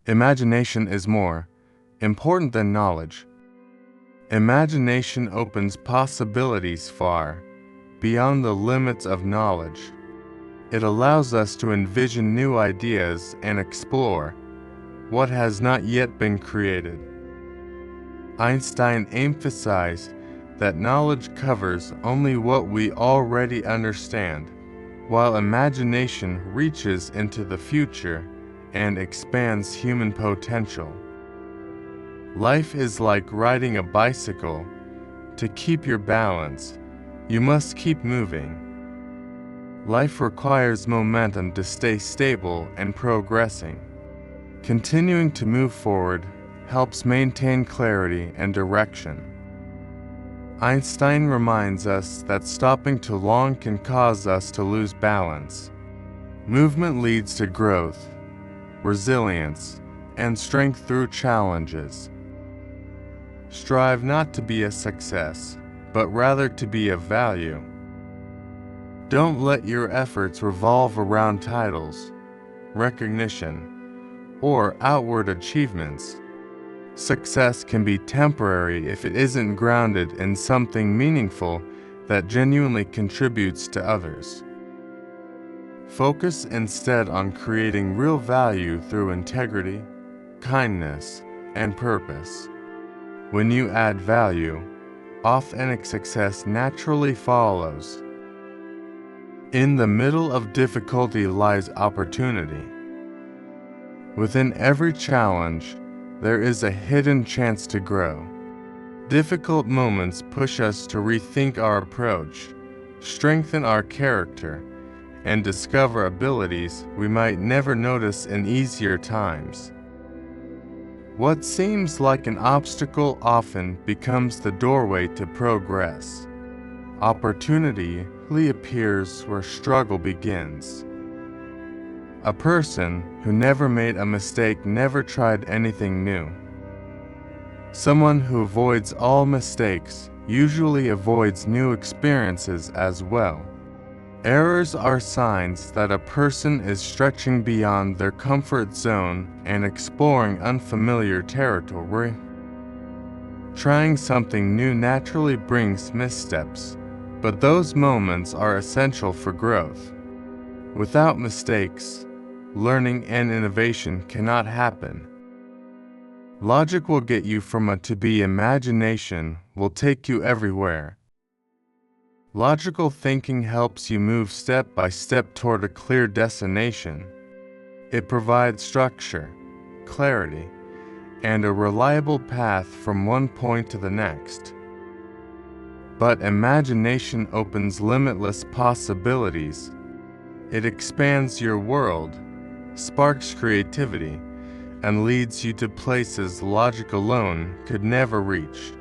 Imagination is more important than knowledge. Imagination opens possibilities far beyond the limits of knowledge. It allows us to envision new ideas and explore what has not yet been created. Einstein emphasized that knowledge covers only what we already understand, while imagination reaches into the future and expands human potential. Life is like riding a bicycle. To keep your balance, you must keep moving. Life requires momentum to stay stable and progressing. Continuing to move forward helps maintain clarity and direction. Einstein reminds us that stopping too long can cause us to lose balance. Movement leads to growth, resilience, and strength through challenges. Strive not to be a success, but rather to be of value. Don't let your efforts revolve around titles, recognition, or outward achievements. Success can be temporary if it isn't grounded in something meaningful that genuinely contributes to others. Focus instead on creating real value through integrity, kindness, and purpose. When you add value, authentic success naturally follows. In the middle of difficulty lies opportunity. Within every challenge, there is a hidden chance to grow. Difficult moments push us to rethink our approach, strengthen our character, and discover abilities we might never notice in easier times. What seems like an obstacle often becomes the doorway to progress. Opportunity appears where struggle begins. A person who never made a mistake never tried anything new. Someone who avoids all mistakes usually avoids new experiences as well. Errors are signs that a person is stretching beyond their comfort zone and exploring unfamiliar territory. Trying something new naturally brings missteps, but those moments are essential for growth. Without mistakes, learning and innovation cannot happen. Logic will get you from A to B. Imagination will take you everywhere. Logical thinking helps you move step by step toward a clear destination. It provides structure, clarity, and a reliable path from one point to the next. But imagination opens limitless possibilities. It expands your world, sparks creativity, and leads you to places logic alone could never reach.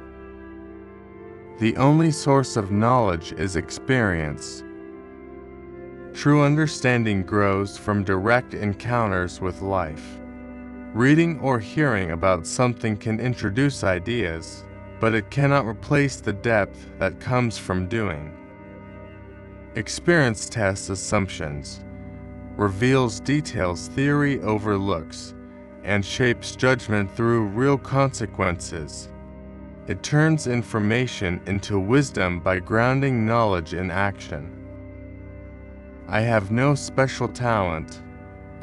The only source of knowledge is experience. True understanding grows from direct encounters with life. Reading or hearing about something can introduce ideas, but it cannot replace the depth that comes from doing. Experience tests assumptions, reveals details theory overlooks, and shapes judgment through real consequences. It turns information into wisdom by grounding knowledge in action. I have no special talent.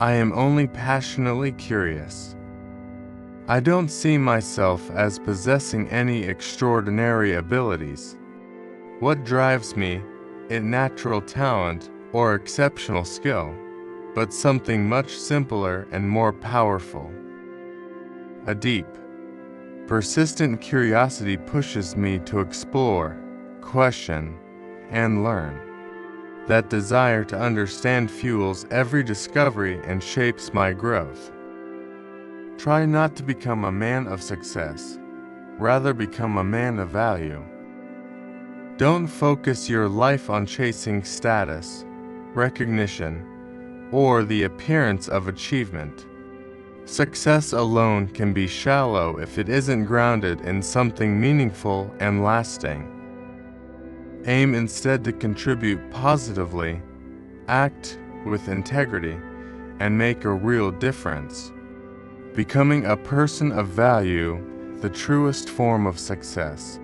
I am only passionately curious. I don't see myself as possessing any extraordinary abilities. What drives me isn't natural talent or exceptional skill, but something much simpler and more powerful. A deep, persistent curiosity pushes me to explore, question, and learn. That desire to understand fuels every discovery and shapes my growth. Try not to become a man of success, rather become a man of value. Don't focus your life on chasing status, recognition, or the appearance of achievement. Success alone can be shallow if it isn't grounded in something meaningful and lasting. Aim instead to contribute positively, act with integrity, and make a real difference. becoming a person of value, the truest form of success.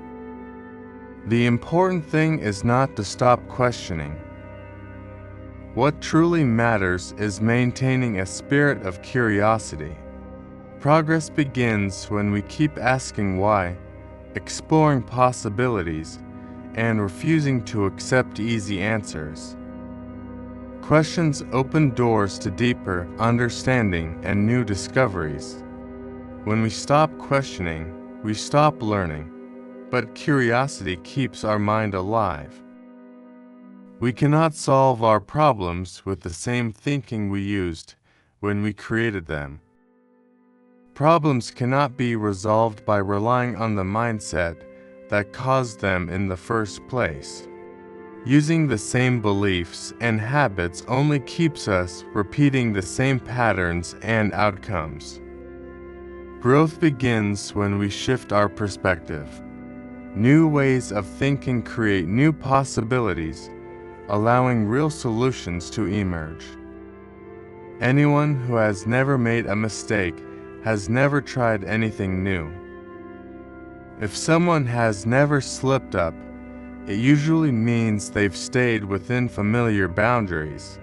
The important thing is not to stop questioning. What truly matters is maintaining a spirit of curiosity. Progress begins when we keep asking why, exploring possibilities, and refusing to accept easy answers. Questions open doors to deeper understanding and new discoveries. When we stop questioning, we stop learning, but curiosity keeps our mind alive. We cannot solve our problems with the same thinking we used when we created them. Problems cannot be resolved by relying on the mindset that caused them in the first place. Using the same beliefs and habits only keeps us repeating the same patterns and outcomes. Growth begins when we shift our perspective. New ways of thinking create new possibilities, allowing real solutions to emerge. Anyone who has never made a mistake has never tried anything new. If someone has never slipped up, it usually means they've stayed within familiar boundaries.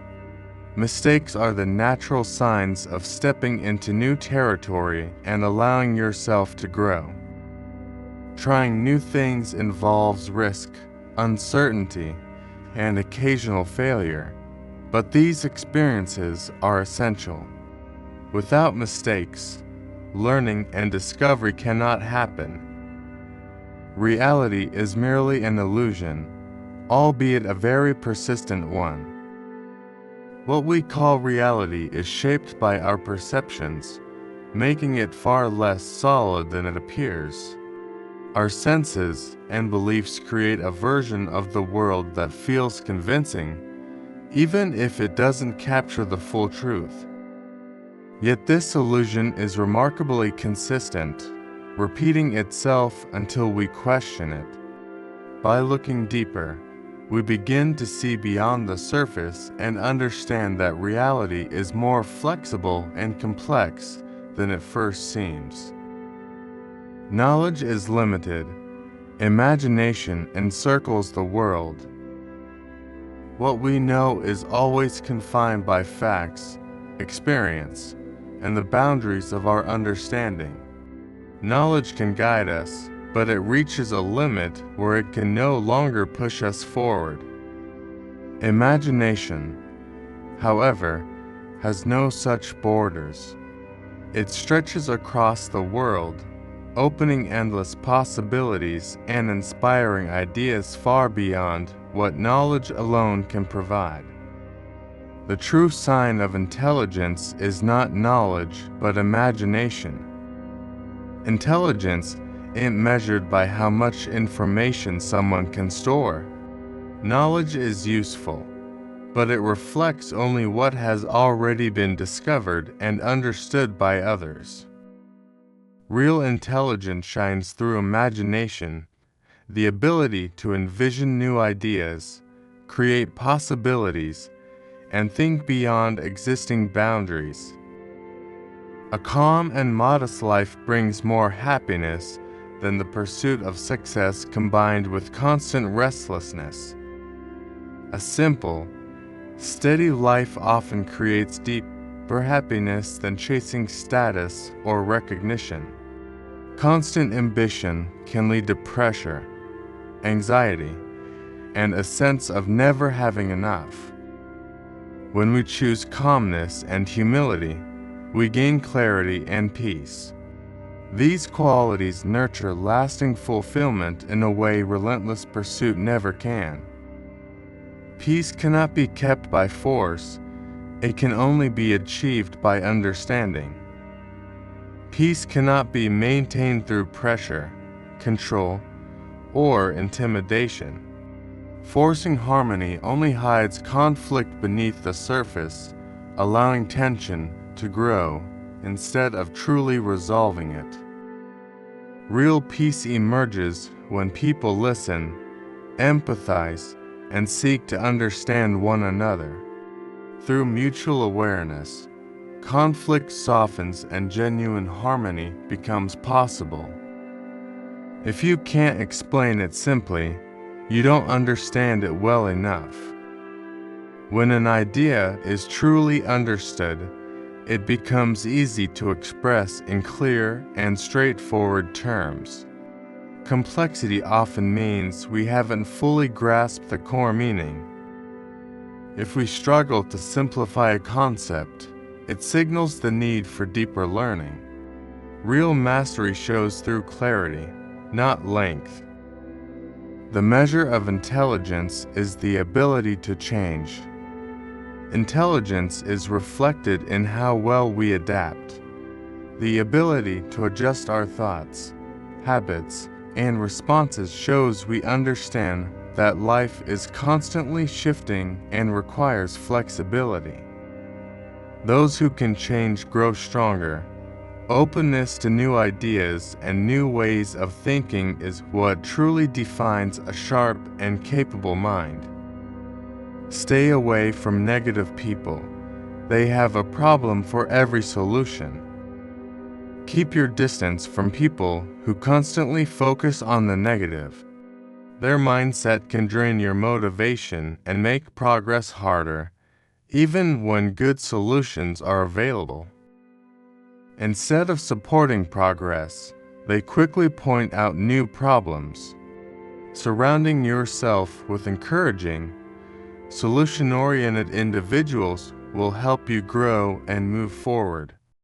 Mistakes are the natural signs of stepping into new territory and allowing yourself to grow. Trying new things involves risk, uncertainty, and occasional failure, but these experiences are essential. Without mistakes, learning and discovery cannot happen. Reality is merely an illusion, albeit a very persistent one. What we call reality is shaped by our perceptions, making it far less solid than it appears. Our senses and beliefs create a version of the world that feels convincing, even if it doesn't capture the full truth. Yet this illusion is remarkably consistent, repeating itself until we question it. By looking deeper, we begin to see beyond the surface and understand that reality is more flexible and complex than it first seems. Knowledge is limited. Imagination encircles the world. What we know is always confined by facts, experience, and the boundaries of our understanding. Knowledge can guide us, but it reaches a limit where it can no longer push us forward. Imagination, however, has no such borders. It stretches across the world, opening endless possibilities and inspiring ideas far beyond what knowledge alone can provide. The true sign of intelligence is not knowledge, but imagination. Intelligence isn't measured by how much information someone can store. Knowledge is useful, but it reflects only what has already been discovered and understood by others. Real intelligence shines through imagination, the ability to envision new ideas, create possibilities, and think beyond existing boundaries. A calm and modest life brings more happiness than the pursuit of success combined with constant restlessness. A simple, steady life often creates deeper happiness than chasing status or recognition. Constant ambition can lead to pressure, anxiety, and a sense of never having enough. When we choose calmness and humility, we gain clarity and peace. These qualities nurture lasting fulfillment in a way relentless pursuit never can. Peace cannot be kept by force, it can only be achieved by understanding. Peace cannot be maintained through pressure, control, or intimidation. Forcing harmony only hides conflict beneath the surface, allowing tension to grow instead of truly resolving it. Real peace emerges when people listen, empathize, and seek to understand one another. Through mutual awareness, conflict softens and genuine harmony becomes possible. If you can't explain it simply, you don't understand it well enough. When an idea is truly understood, it becomes easy to express in clear and straightforward terms. Complexity often means we haven't fully grasped the core meaning. If we struggle to simplify a concept, it signals the need for deeper learning. Real mastery shows through clarity, not length. The measure of intelligence is the ability to change. Intelligence is reflected in how well we adapt. The ability to adjust our thoughts, habits, and responses shows we understand that life is constantly shifting and requires flexibility. Those who can change grow stronger. Openness to new ideas and new ways of thinking is what truly defines a sharp and capable mind. Stay away from negative people. They have a problem for every solution. Keep your distance from people who constantly focus on the negative. Their mindset can drain your motivation and make progress harder, even when good solutions are available. Instead of supporting progress, they quickly point out new problems. Surrounding yourself with encouraging, solution-oriented individuals will help you grow and move forward.